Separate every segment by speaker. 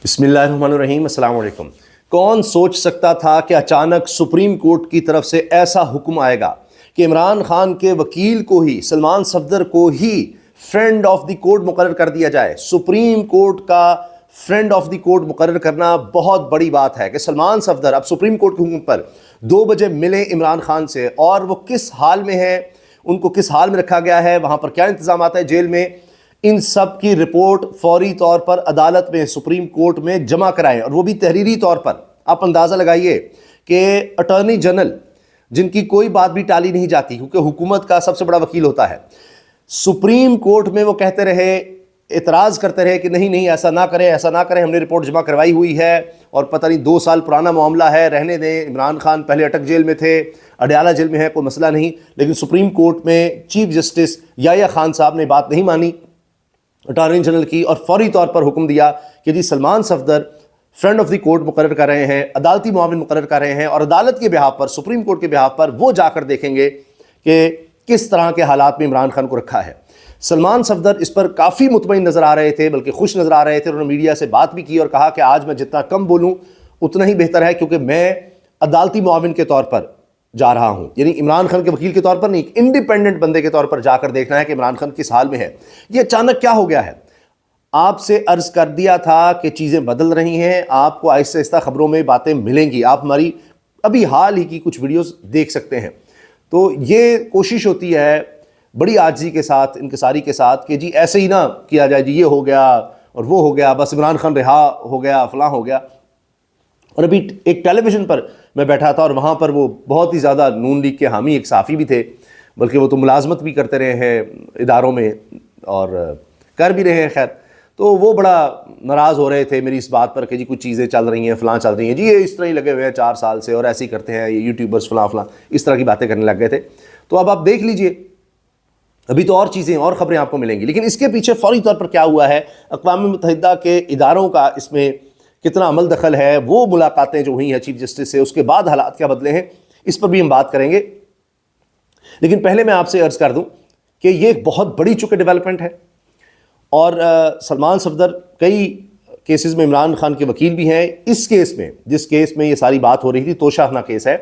Speaker 1: बिस्मिल्लाहिर्रहमानिर्रहीम, अस्सलाम वालेकुम। कौन सोच सकता था कि अचानक सुप्रीम कोर्ट की तरफ से ऐसा हुक्म आएगा कि इमरान खान के वकील को ही, सलमान सफदर को ही फ्रेंड ऑफ द कोर्ट मुकर्रर कर दिया जाए। सुप्रीम कोर्ट का फ्रेंड ऑफ द कोर्ट मुकर्रर करना बहुत बड़ी बात है कि सलमान सफदर अब सुप्रीम कोर्ट के हुक्म पर 2 बजे मिले इमरान खान से, और वो किस हाल में है, उनको किस हाल में रखा गया है, वहाँ पर क्या इंतजाम आता है जेल में, इन सब की रिपोर्ट फौरी तौर पर अदालत में, सुप्रीम कोर्ट में जमा कराएं, और वो भी तहरीरी तौर पर। आप अंदाज़ा लगाइए कि अटॉर्नी जनरल, जिनकी कोई बात भी टाली नहीं जाती क्योंकि हुकूमत का सबसे बड़ा वकील होता है, सुप्रीम कोर्ट में वो कहते रहे, एतराज़ करते रहे कि नहीं नहीं ऐसा ना करें, ऐसा ना करें, हमने रिपोर्ट जमा करवाई हुई है और पता नहीं 2 साल पुराना मामला है, रहने दें, इमरान खान पहले अटक जेल में थे, अडयाला जेल में है, कोई मसला नहीं। लेकिन सुप्रीम कोर्ट में चीफ जस्टिस याह्या खान साहब ने बात नहीं मानी अटॉर्नी जनरल की, और फौरी तौर पर हुक्म दिया कि जी Salman Safdar friend of the court मुकर्रर कर रहे हैं, अदालती मुआविन मुकर्रर कर रहे हैं, और अदालत के बिहाफ पर, सुप्रीम कोर्ट के बिहाफ पर वो जाकर देखेंगे कि किस तरह के हालात में इमरान खान को रखा है। सलमान सफदर इस पर काफ़ी मुतमईन नज़र आ रहे थे, बल्कि खुश नज़र आ रहे थे। उन्होंने मीडिया से बात भी की और कहा कि आज मैं जितना कम बोलूँ उतना ही बेहतर है, क्योंकि मैं अदालती मुआविन के तौर पर जा रहा हूं, यानी इमरान खान के वकील के तौर पर नहीं, इंडिपेंडेंट बंदे के तौर पर जाकर देखना है कि इमरान खान किस हाल में है। ये अचानक क्या हो गया है? आपसे अर्ज कर दिया था कि चीज़ें बदल रही हैं, आपको आहिस्ता आहिस्ता खबरों में बातें मिलेंगी। आप हमारी अभी हाल ही की कुछ वीडियोस देख सकते हैं। तो ये कोशिश होती है बड़ी आजिज़ी के साथ, इनकिसारी के साथ, कि जी ऐसे ही ना किया जाए, जी ये हो गया और वो हो गया, बस इमरान खान रिहा हो गया, फलां हो गया। और अभी एक टेलीविज़न पर मैं बैठा था और वहाँ पर वो बहुत ही ज़्यादा नून लीग के हामी एक साफ़ी भी थे, बल्कि वो तो मुलाजमत भी करते रहे हैं इदारों में और कर भी रहे हैं। खैर, तो वो बड़ा नाराज़ हो रहे थे मेरी इस बात पर कि जी कुछ चीज़ें चल रही हैं, फ़लाँ चल रही हैं, जी ये इस तरह ही लगे हुए हैं 4 साल से और ऐसे ही करते हैं ये यूट्यूबर्स, फ़लाँ फ़लाँ, इस तरह की बातें करने लग गए थे। तो अब आप देख लीजिए, अभी तो और चीज़ें और ख़बरें आपको मिलेंगी, लेकिन इसके पीछे फ़ौरी तौर पर क्या हुआ है, अक़वाम मुत्तहिदा के इदारों का इसमें कितना अमल दखल है, वो मुलाकातें जो हुई हैं चीफ जस्टिस से, उसके बाद हालात क्या बदले हैं, इस पर भी हम बात करेंगे। लेकिन पहले मैं आपसे अर्ज़ कर दूं कि ये एक बहुत बड़ी चुके डेवलपमेंट है, और सलमान सफदर कई केसेस में इमरान खान के वकील भी हैं। इस केस में, जिस केस में ये सारी बात हो रही थी, तोशाखाना केस है,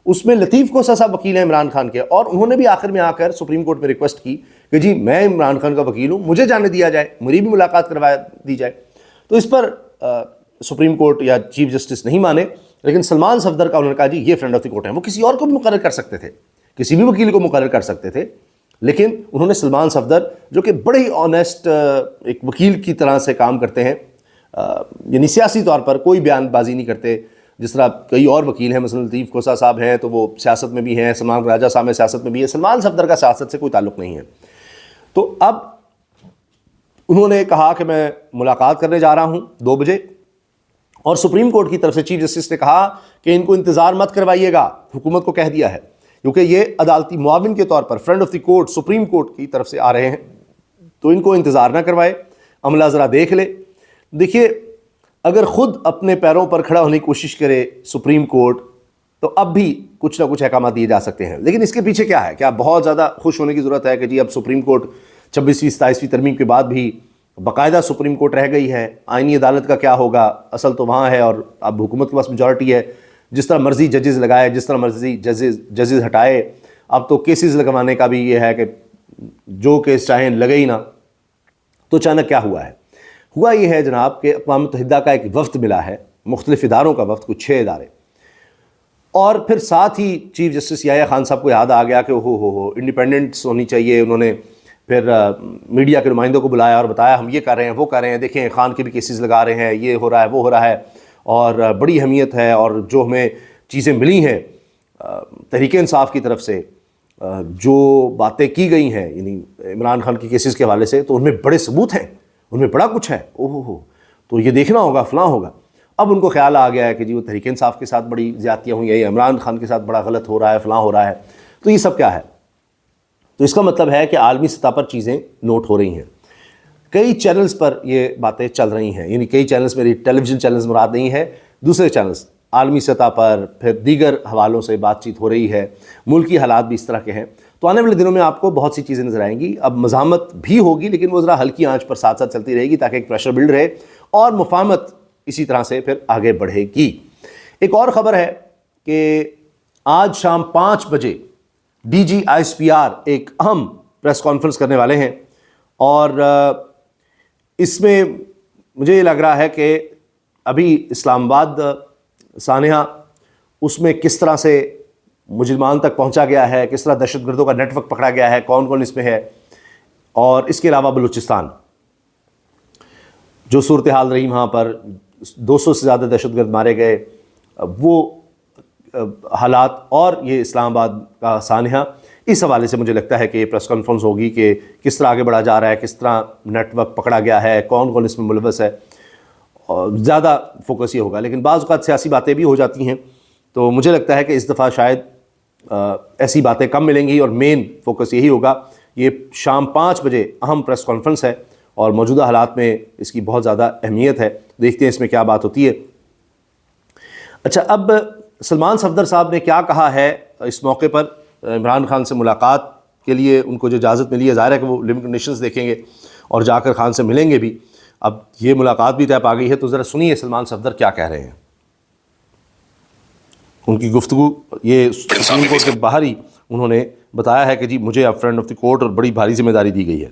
Speaker 1: उसमें लतीफ़ कोसा साहब वकील हैं इमरान खान के, और उन्होंने भी आखिर में आकर सुप्रीम कोर्ट में रिक्वेस्ट की कि जी मैं इमरान खान का वकील हूँ, मुझे जाने दिया जाए, मेरी भी मुलाकात करवा दी जाए। तो इस पर सुप्रीम कोर्ट या चीफ जस्टिस नहीं माने, लेकिन सलमान सफदर का उन्होंने कहा जी ये फ्रेंड ऑफ द कोर्ट है। वो किसी और को भी मुकर्रर कर सकते थे, किसी भी वकील को मुकर्रर कर सकते थे, लेकिन उन्होंने सलमान सफदर, जो कि बड़े ही ऑनेस्ट एक वकील की तरह से काम करते हैं, यानी सियासी तौर पर कोई बयानबाजी नहीं करते, जिस तरह कई और वकील हैं, मसलन लतीफ़ कोसा साहब हैं तो वो सियासत में भी हैं, सलमान राजा साहब में सियासत में भी है, सलमान सफदर का सियासत से कोई ताल्लुक़ नहीं है। तो अब उन्होंने कहा कि मैं मुलाकात करने जा रहा हूँ 2 बजे, और सुप्रीम कोर्ट की तरफ से चीफ जस्टिस ने कहा कि इनको इंतज़ार मत करवाइएगा, हुकूमत को कह दिया है, क्योंकि ये अदालती मुआविन के तौर पर friend of the court supreme court की तरफ से आ रहे हैं, तो इनको इंतज़ार ना करवाए, अमला ज़रा देख ले। देखिए, अगर ख़ुद अपने पैरों पर खड़ा होने की कोशिश करे सुप्रीम कोर्ट, तो अब भी कुछ ना कुछ अहकाम दिए जा सकते हैं। लेकिन इसके पीछे क्या है? क्या बहुत ज़्यादा खुश होने की ज़रूरत है कि जी अब सुप्रीम कोर्ट 26वीं 27वीं तरमीम के बाद भी बाकायदा सुप्रीम कोर्ट रह गई है? आइनी अदालत का क्या होगा? असल तो वहाँ है, और अब हुकूमत के पास मेजॉरिटी है, जिस तरह मर्जी जजेस लगाए, जिस तरह मर्जी जजेस हटाए। अब तो केसेस लगवाने का भी ये है कि जो केस चाहें लगे ही ना। तो अचानक क्या हुआ है? हुआ ये है जनाब कि अक़वाम मुत्तहिदा का एक वफ़द मिला है, मुख्तलिफ़ इदारों का वफ़द, कुछ 6 इदारे, और फिर साथ ही चीफ जस्टिस याह्या खान साहब को याद आ गया कि हो इंडिपेंडेंस होनी चाहिए। उन्होंने फिर मीडिया के नुमाइंदों को बुलाया और बताया हम ये कर रहे हैं, वो कर रहे हैं, देखें खान के भी केसेस लगा रहे हैं, ये हो रहा है, वो हो रहा है, और बड़ी अहमियत है, और जो हमें चीज़ें मिली हैं तहरीक इंसाफ की तरफ से, जो बातें की गई हैं यानी इमरान खान के केसेस के हवाले से, तो उनमें बड़े सबूत हैं, उनमें बड़ा कुछ है, ओहो तो ये देखना होगा, फलां होगा। अब उनको ख्याल आ गया है कि जी वो तहरीक इंसाफ के साथ बड़ी ज़्यादतियाँ हुई हैं, इमरान खान के साथ बड़ा गलत हो रहा है, फलां हो रहा है। तो ये सब क्या है? तो इसका मतलब है कि आलमी सतह पर चीज़ें नोट हो रही हैं, कई चैनल्स पर ये बातें चल रही हैं, यानी कई चैनल्स, मेरी टेलीविज़न चैनल्स मुराद नहीं है, दूसरे चैनल्स आलमी सतह पर, फिर दीगर हवालों से बातचीत हो रही है, मुल्की हालात भी इस तरह के हैं। तो आने वाले दिनों में आपको बहुत सी चीज़ें नज़र आएंगी। अब मज़ामत भी होगी, लेकिन वो ज़रा हल्की आंच पर साथ साथ चलती रहेगी, ताकि एक प्रेशर बिल्ड रहे और मुफाहमत اسی طرح سے پھر آگے بڑھے گی۔ ایک اور خبر ہے کہ آج شام 5 بجے ڈی جی ISPR ایک اہم پریس کانفرنس کرنے والے ہیں، اور اس میں مجھے یہ لگ رہا ہے کہ ابھی اسلام آباد سانحہ اس میں کس طرح سے مجرمان تک پہنچا گیا ہے، کس طرح دہشت گردوں کا نیٹ ورک پکڑا گیا ہے، کون کون اس میں ہے، اور اس کے علاوہ بلوچستان جو صورتحال رہی وہاں پر 200 سے زیادہ دہشت گرد مارے گئے، وہ حالات، اور یہ اسلام آباد کا سانحہ، اس حوالے سے مجھے لگتا ہے کہ یہ پریس کانفرنس ہوگی کہ کس طرح آگے بڑھا جا رہا ہے، کس طرح نیٹ ورک پکڑا گیا ہے، کون کون اس میں ملوث ہے، اور زیادہ فوکس یہ ہوگا۔ لیکن بعض اوقات سیاسی باتیں بھی ہو جاتی ہیں، تو مجھے لگتا ہے کہ اس دفعہ شاید ایسی باتیں کم ملیں گی، اور مین فوکس یہی ہوگا۔ یہ شام 5 بجے اہم پریس کانفرنس ہے، اور موجودہ حالات میں اس کی بہت زیادہ اہمیت ہے، دیکھتے ہیں اس میں کیا بات ہوتی ہے۔ اچھا، اب سلمان صفدر صاحب نے کیا کہا ہے اس موقع پر؟ عمران خان سے ملاقات کے لیے ان کو جو اجازت ملی ہے، ظاہر ہے کہ وہ لیونگ کنڈیشنز دیکھیں گے اور جا کر خان سے ملیں گے بھی۔ اب یہ ملاقات بھی طے پا گئی ہے، تو ذرا سنیے سلمان صفدر کیا کہہ رہے ہیں۔ ان کی گفتگو یہ سپریم کورٹ کے باہر ہی انہوں نے بتایا ہے کہ جی مجھے اب فرینڈ آف دی کورٹ اور بڑی بھاری ذمہ داری دی گئی ہے۔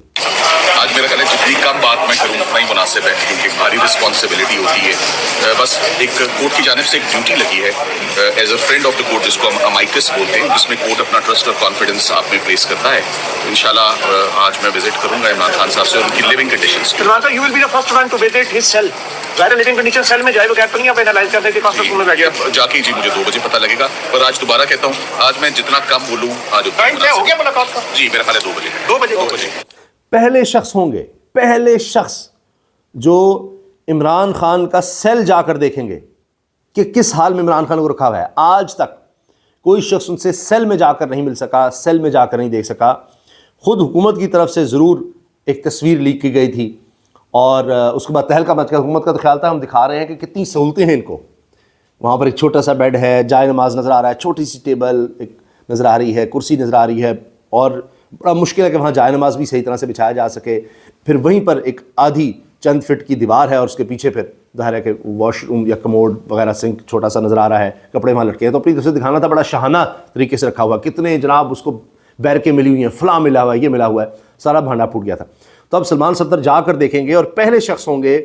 Speaker 2: آج میرا خیال ہے جتنی کم بات میں کروں اتنا ہی مناسب ہے، کیونکہ بھاری رسپانسبلٹی ہوتی ہے۔ بس ایک کورٹ کی جانب سے ایک ڈیوٹی لگی ہے as a friend of the court, جس کو ہم امائکس بولتے ہیں، جس میں کورٹ اپنا ٹرسٹ اور کانفیڈنس آپ میں پلیس کرتا ہے۔ انشاءاللہ آج میں وزٹ کروں گا عمران خان صاحب سے، اور ان کی لیونگ کنڈیشنز۔
Speaker 3: عمران صاحب، you will be the first one to visit his cell. ظاہر لیونگ کنڈیشن سیل میں جائے بغیر تو نہیں آپ اینالائز کرتے کہ کانفرنس روم میں بیٹھے
Speaker 2: جا کے جی مجھے 2 بجے پتہ لگے گا، پر آج دوبارہ کہتا ہوں آج میں جتنا کم بولوں آج
Speaker 3: ٹائم طے ہو گیا ملاقات کا؟
Speaker 2: جی میرا خیال ہے 2 بجے
Speaker 3: 2 بجے
Speaker 1: پہلے شخص ہوں گے، پہلے شخص جو عمران خان کا سیل جا کر دیکھیں گے کہ کس حال میں عمران خان کو رکھا ہوا ہے۔ آج تک کوئی شخص ان سے سیل میں جا کر نہیں مل سکا، سیل میں جا کر نہیں دیکھ سکا۔ خود حکومت کی طرف سے ضرور ایک تصویر لیک کی گئی تھی، اور اس کے بعد تہلکہ مچ گیا۔ حکومت کا تو خیال تھا ہم دکھا رہے ہیں کہ کتنی سہولتیں ہیں ان کو۔ وہاں پر ایک چھوٹا سا بیڈ ہے، جائے نماز نظر آ رہا ہے، چھوٹی سی ٹیبل ایک نظر آ رہی ہے، کرسی نظر آ رہی ہے، اور بڑا مشکل ہے کہ وہاں جائے نماز بھی صحیح طرح سے بچھایا جا سکے۔ پھر وہیں پر ایک آدھی چند فٹ کی دیوار ہے، اور اس کے پیچھے پھر ظاہر ہے کہ واش روم یا کموڈ وغیرہ سنک چھوٹا سا نظر آ رہا ہے، کپڑے وہاں لٹکے ہیں۔ تو اپنی طرف سے دکھانا تھا، بڑا شاہانہ طریقے سے رکھا ہوا، کتنے جناب اس کو بیرکیں ملی ہوئی ہیں، فلاں ملا ہوا ہے، یہ ملا ہوا ہے، سارا بھانڈا پھوٹ گیا تھا۔ تو اب سلمان صفدر جا کر دیکھیں گے، اور پہلے شخص ہوں گے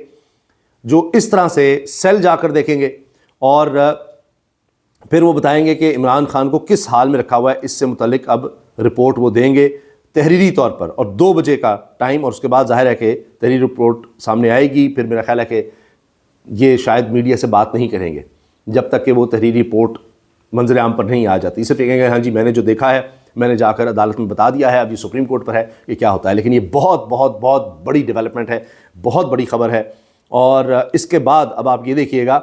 Speaker 1: جو اس طرح سے سیل جا کر دیکھیں گے، اور پھر وہ بتائیں گے کہ عمران خان کو کس حال میں رکھا ہوا ہے۔ اس سے متعلق اب رپورٹ وہ دیں گے تحریری طور پر، اور 2 بجے کا ٹائم، اور اس کے بعد ظاہر ہے کہ تحریری رپورٹ سامنے آئے گی۔ پھر میرا خیال ہے کہ یہ شاید میڈیا سے بات نہیں کریں گے جب تک کہ وہ تحریری رپورٹ منظر عام پر نہیں آ جاتی۔ صرف یہ کہیں گے ہاں جی میں نے جو دیکھا ہے میں نے جا کر عدالت میں بتا دیا ہے، اب یہ سپریم کورٹ پر ہے کہ کیا ہوتا ہے۔ لیکن یہ بہت بہت بہت بڑی ڈیولپمنٹ ہے، بہت بڑی خبر ہے، اور اس کے بعد اب آپ یہ دیکھیے گا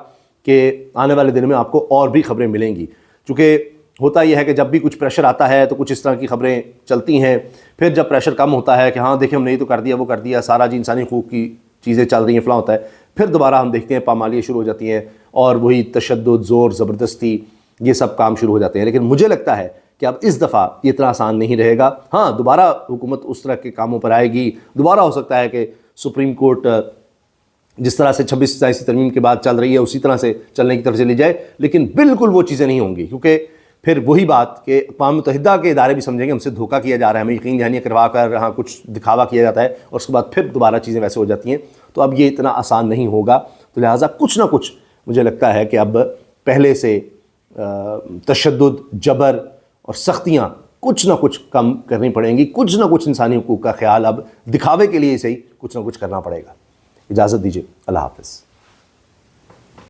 Speaker 1: کہ آنے والے دن میں آپ کو اور بھی خبریں ملیں گی، چونکہ ہوتا یہ ہے کہ جب بھی کچھ پریشر آتا ہے تو کچھ اس طرح کی خبریں چلتی ہیں۔ پھر جب پریشر کم ہوتا ہے کہ ہاں دیکھیں ہم نے یہ تو کر دیا، وہ کر دیا، سارا جی انسانی حقوق کی چیزیں چل رہی ہیں، فلاں ہوتا ہے، پھر دوبارہ ہم دیکھتے ہیں پامالیاں شروع ہو جاتی ہیں، اور وہی تشدد، زور زبردستی، یہ سب کام شروع ہو جاتے ہیں۔ لیکن مجھے لگتا ہے کہ اب اس دفعہ یہ اتنا آسان نہیں رہے گا۔ ہاں دوبارہ حکومت اس طرح کے کاموں پر آئے گی، دوبارہ ہو سکتا ہے کہ سپریم کورٹ جس طرح سے 26 سیاسی ترمیم کے بعد چل رہی ہے اسی طرح سے چلنے کی طرف چلی جائے، لیکن بالکل وہ چیزیں نہیں ہوں گی، کیونکہ پھر وہی بات کہ اقوام متحدہ کے ادارے بھی سمجھیں گے ہم سے دھوکہ کیا جا رہا ہے، ہمیں یقین دہانی کروا کر ہاں کچھ دکھاوا کیا جاتا ہے، اور اس کے بعد پھر دوبارہ چیزیں ویسے ہو جاتی ہیں۔ تو اب یہ اتنا آسان نہیں ہوگا، تو لہٰذا کچھ نہ کچھ مجھے لگتا ہے کہ اب پہلے سے تشدد، جبر اور سختیاں کچھ نہ کچھ کم کرنی پڑیں گی، کچھ نہ کچھ انسانی حقوق کا خیال اب دکھاوے کے لیے صحیح کچھ نہ کچھ کرنا پڑے گا۔ اجازت دیجیے، اللہ حافظ۔